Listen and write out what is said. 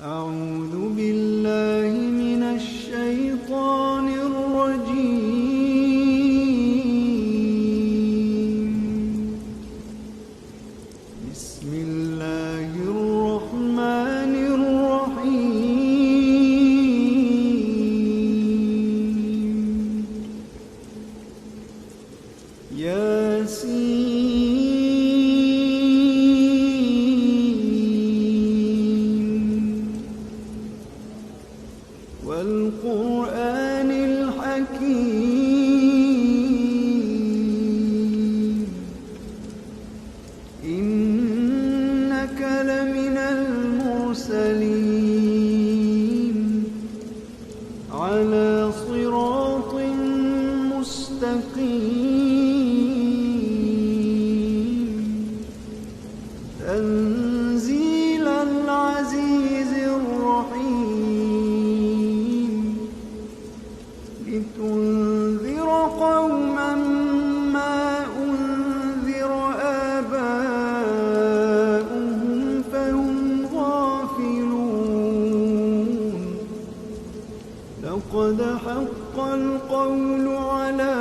أعوذ بالله من الشيطان الرجيم. بسم الله الرحمن الرحيم. والقرآن الحكيم إنك لمن المرسلين على صراط مستقيم تنزيل العزيز الرحيم لتنذر قوما ما أنذر آباؤهم فهم غافلون لقد حق القول على